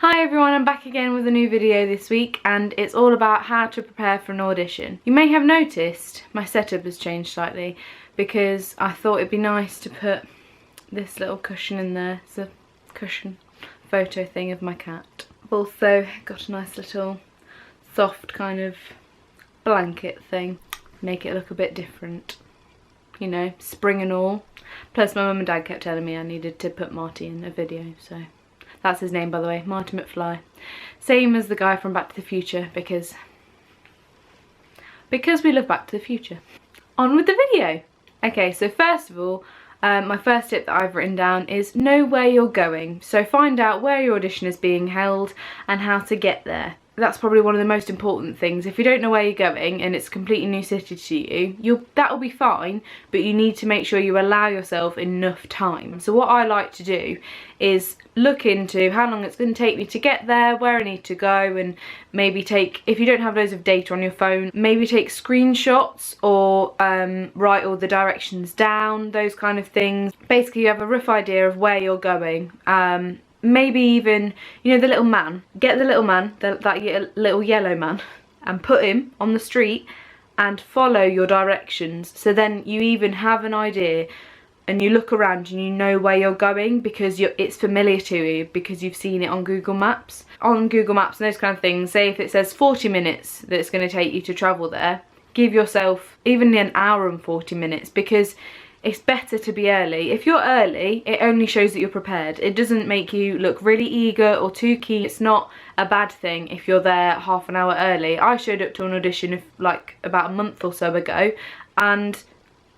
Hi everyone, I'm back again with a new video this week and it's all about how to prepare for an audition. You may have noticed my setup has changed slightly because I thought it'd be nice to put this little cushion in there. It's a cushion photo thing of my cat. I've also got a nice little soft kind of blanket thing, make it look a bit different. You know, spring and all. Plus my mum and dad kept telling me I needed to put Marty in a video, so that's his name by the way, Marty McFly. Same as the guy from Back to the Future because we love Back to the Future. On with the video. Okay, so first of all, my first tip that I've written down is know where you're going. So find out where your audition is being held and how to get there. That's probably one of the most important things. If you don't know where you're going and it's a completely new city to you, that'll be fine, but you need to make sure you allow yourself enough time. So what I like to do is look into how long it's going to take me to get there, where I need to go, and maybe take, if you don't have loads of data on your phone, maybe take screenshots or write all the directions down, those kind of things. Basically you have a rough idea of where you're going. Maybe even, you know, the little man. Get the little man, that little yellow man, and put him on the street and follow your directions. So then you even have an idea and you look around and you know where you're going because it's familiar to you because you've seen it on Google Maps. On Google Maps and those kind of things, say if it says 40 minutes that it's going to take you to travel there, give yourself even an hour and 40 minutes because it's better to be early. If you're early, it only shows that you're prepared. It doesn't make you look really eager or too keen. It's not a bad thing if you're there half an hour early. I showed up to an audition like about a month or so ago and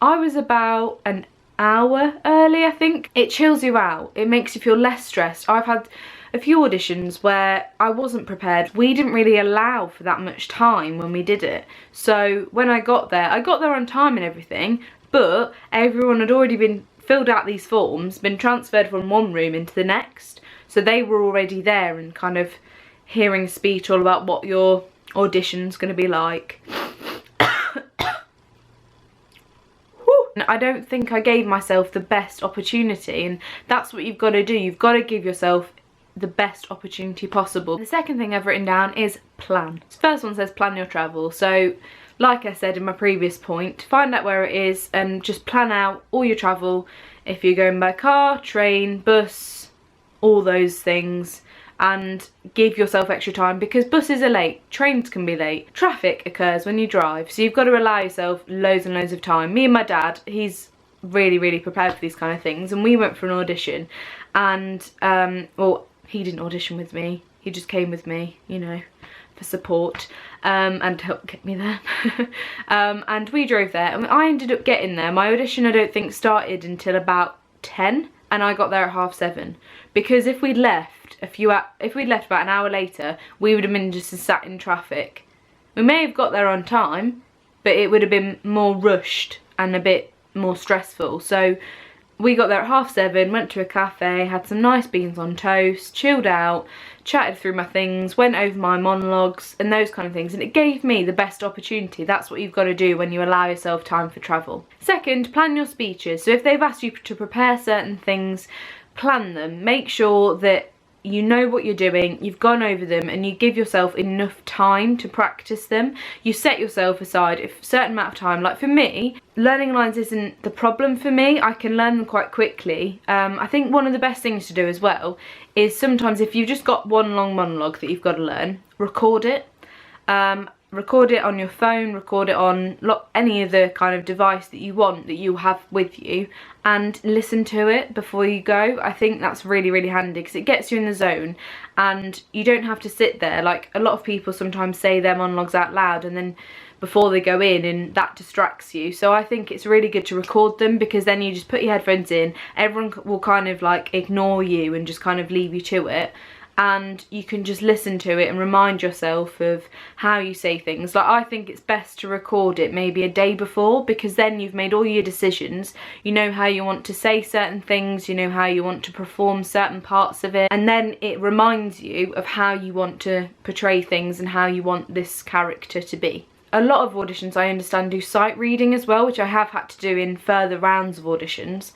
I was about an hour early, I think. It chills you out. It makes you feel less stressed. I've had a few auditions where I wasn't prepared. We didn't really allow for that much time when we did it. So when I got there on time and everything, but everyone had already been filled out these forms, been transferred from one room into the next. So they were already there and kind of hearing a speech all about what your audition's going to be like. I don't think I gave myself the best opportunity, and that's what you've got to do. You've got to give yourself the best opportunity possible. The second thing I've written down is plan. The first one says plan your travel. So like I said in my previous point, find out where it is and just plan out all your travel. If you're going by car, train, bus, all those things, and give yourself extra time because buses are late, trains can be late, traffic occurs when you drive, so you've got to allow yourself loads and loads of time. Me and my dad, he's really prepared for these kind of things, and we went for an audition and well, he didn't audition with me, he just came with me, you know, for support and to help get me there. And we drove there and I ended up getting there. My audition I don't think started until about 10 and I got there at 7:30 because if we'd left about an hour later we would have been just sat in traffic. We may have got there on time but it would have been more rushed and a bit more stressful. So we got there at 7:30, went to a cafe, had some nice beans on toast, chilled out, chatted through my things, went over my monologues and those kind of things, and it gave me the best opportunity. That's what you've got to do when you allow yourself time for travel. Second, plan your speeches. So if they've asked you to prepare certain things, plan them. Make sure that you know what you're doing, you've gone over them, and you give yourself enough time to practice them. You set yourself aside a certain amount of time. Like for me, learning lines isn't the problem for me. I can learn them quite quickly. I think one of the best things to do as well is sometimes if you've just got one long monologue that you've got to learn, record it. Record it on your phone, record it on any other kind of device that you want, that you have with you, and listen to it before you go. I think that's really handy because it gets you in the zone and you don't have to sit there. Like a lot of people sometimes say their monologues out loud and then before they go in, and that distracts you. So I think it's really good to record them because then you just put your headphones in, everyone will kind of like ignore you and just kind of leave you to it. And you can just listen to it and remind yourself of how you say things. Like I think it's best to record it maybe a day before because then you've made all your decisions. You know how you want to say certain things, you know how you want to perform certain parts of it, and then it reminds you of how you want to portray things and how you want this character to be. a lot of auditions, I understand, do sight reading as well, which I have had to do in further rounds of auditions.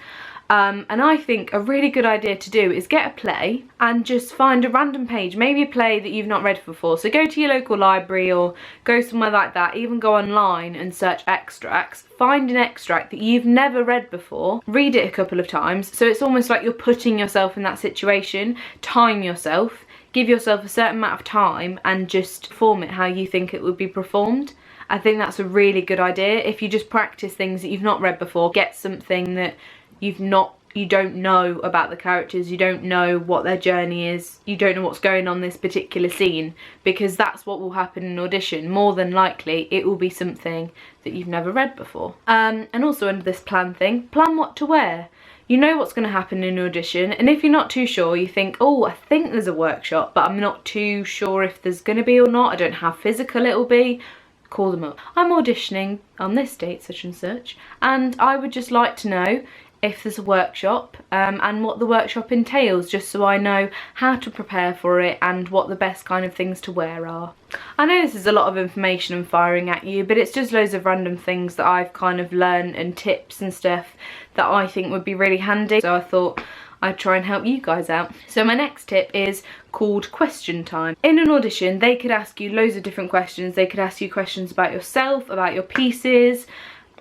And I think a really good idea to do is get a play and just find a random page, maybe a play that you've not read before. So go to your local library or go somewhere like that, even go online and search extracts. Find an extract that you've never read before, read it a couple of times. So it's almost like you're putting yourself in that situation, time yourself, give yourself a certain amount of time and just perform it how you think it would be performed. I think that's a really good idea. If you just practice things that you've not read before, get something that you don't know about the characters, you don't know what their journey is, you don't know what's going on this particular scene, because that's what will happen in audition. More than likely it will be something that you've never read before. And also under this plan thing, plan what to wear. You know what's going to happen in audition, and if you're not too sure, you think, oh, I think there's a workshop, but I'm not too sure if there's going to be or not, I don't know how physical it'll be. Call them up. I'm auditioning on this date, such and such, and I would just like to know if there's a workshop and what the workshop entails, just so I know how to prepare for it and what the best kind of things to wear are. I know this is a lot of information I'm firing at you, but it's just loads of random things that I've kind of learned and tips and stuff that I think would be really handy, so I thought I'd try and help you guys out. So my next tip is called question time. In an audition, they could ask you loads of different questions. They could ask you questions about yourself, about your pieces.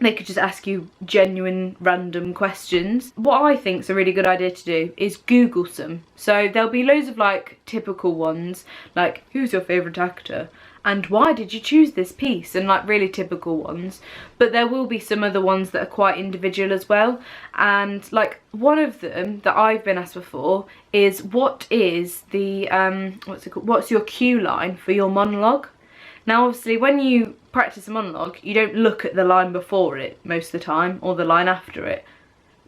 They could just ask you genuine random questions. What I think is a really good idea to do is Google some. So there'll be loads of like typical ones, like who's your favourite actor? And why did you choose this piece? And like really typical ones. But there will be some other ones that are quite individual as well. And like one of them that I've been asked before is, what is the, what's it called? What's your cue line for your monologue? Now obviously when you practice a monologue, you don't look at the line before it most of the time, or the line after it.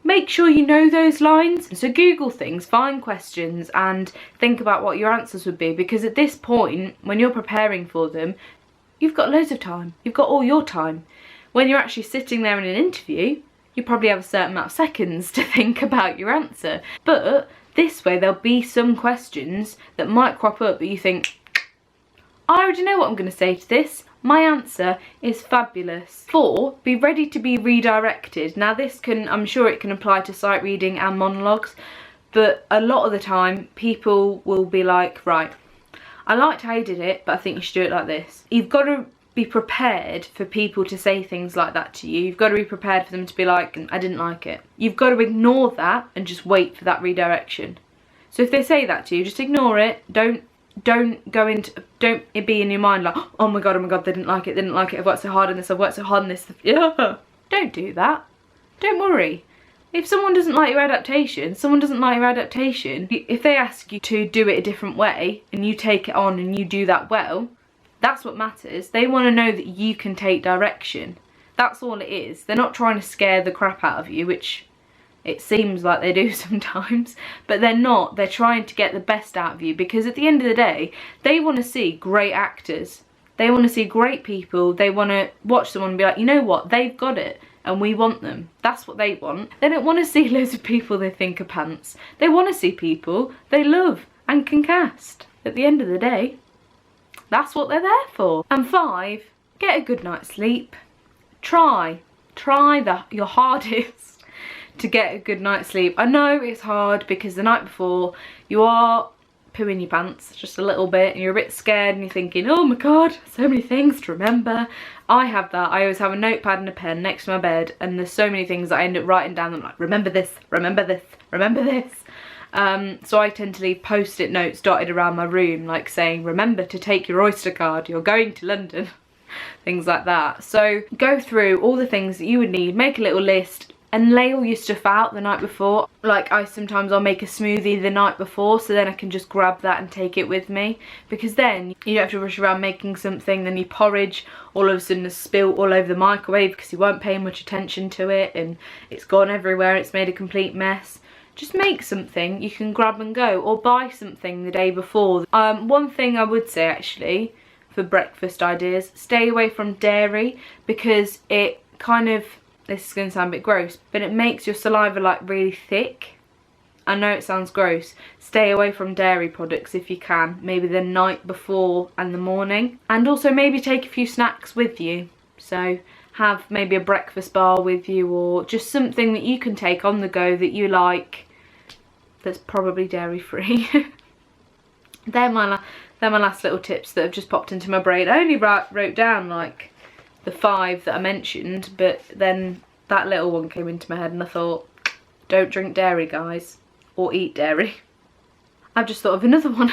Make sure you know those lines. So Google things, find questions and think about what your answers would be, because at this point, when you're preparing for them, you've got loads of time. You've got all your time. When you're actually sitting there in an interview, you probably have a certain amount of seconds to think about your answer. But this way there'll be some questions that might crop up that you think, I already know what I'm going to say to this. My answer is fabulous. 4, be ready to be redirected. Now this can, I'm sure it can apply to sight reading and monologues, but a lot of the time people will be like, right, I liked how you did it, but I think you should do it like this. You've got to be prepared for people to say things like that to you. You've got to be prepared for them to be like, I didn't like it. You've got to ignore that and just wait for that redirection. So if they say that to you, just ignore it. Don't be in your mind like, oh my god, they didn't like it, I've worked so hard on this, I've worked so hard on this. Yeah. Don't do that. Don't worry. If someone doesn't like your adaptation, if they ask you to do it a different way and you take it on and you do that well, that's what matters. They want to know that you can take direction. That's all it is. They're not trying to scare the crap out of you, which it seems like they do sometimes, but they're not. They're trying to get the best out of you, because at the end of the day, they want to see great actors. They want to see great people. They want to watch someone and be like, you know what, they've got it and we want them. That's what they want. They don't want to see loads of people they think are pants. They want to see people they love and can cast. At the end of the day, that's what they're there for. And 5, get a good night's sleep. Try your hardest to get a good night's sleep. I know it's hard because the night before you are pooing your pants just a little bit and you're a bit scared and you're thinking, oh my god, so many things to remember. I have that. I always have a notepad and a pen next to my bed, and there's so many things that I end up writing down. I'm like, remember this, remember this, remember this. So I tend to leave post-it notes dotted around my room, like saying, remember to take your Oyster card, you're going to London. Things like that. So go through all the things that you would need, make a little list, and lay all your stuff out the night before. Like I'll make a smoothie the night before, so then I can just grab that and take it with me, because then you don't have to rush around making something, then your porridge all of a sudden is spilt all over the microwave because you weren't paying much attention to it and it's gone everywhere, it's made a complete mess. Just make something you can grab and go, or buy something the day before. One thing I would say actually for breakfast ideas, stay away from dairy, because it kind of, this is going to sound a bit gross, but it makes your saliva like really thick. I know it sounds gross, stay away from dairy products if you can, maybe the night before and the morning. And also maybe take a few snacks with you. So have maybe a breakfast bar with you, or just something that you can take on the go that you like that's probably dairy free. They're my last little tips that have just popped into my brain. I only wrote down like the 5 that I mentioned, but then that little one came into my head and I thought, don't drink dairy, guys, or eat dairy. I've just thought of another one.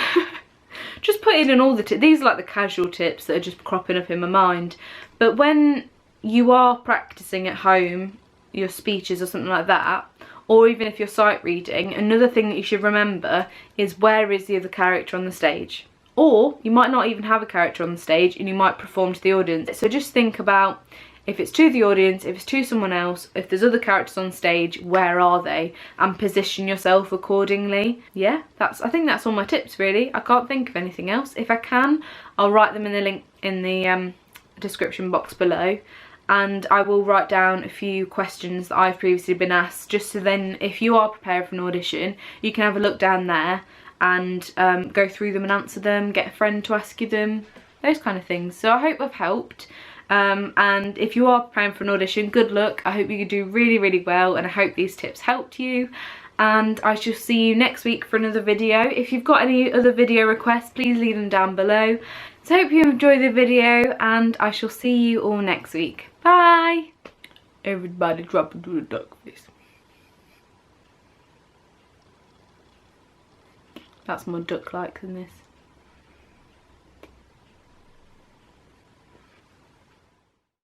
Just putting in all the tips. These are like the casual tips that are just cropping up in my mind. But when you are practicing at home, your speeches or something like that, or even if you're sight reading, another thing that you should remember is where is the other character on the stage. Or you might not even have a character on the stage and you might perform to the audience. So just think about if it's to the audience, if it's to someone else, if there's other characters on stage, where are they? And position yourself accordingly. Yeah, I think that's all my tips really. I can't think of anything else. If I can, I'll write them in the link in the description box below. And I will write down a few questions that I've previously been asked, just so then if you are prepared for an audition, you can have a look down there and go through them and answer them, get a friend to ask you them, those kind of things. So I hope I've helped. And if you are preparing for an audition, good luck. I hope you do really, really well, and I hope these tips helped you. And I shall see you next week for another video. If you've got any other video requests, please leave them down below. So I hope you enjoy the video, and I shall see you all next week. Bye! Everybody drop into the duck face. That's more duck-like than this.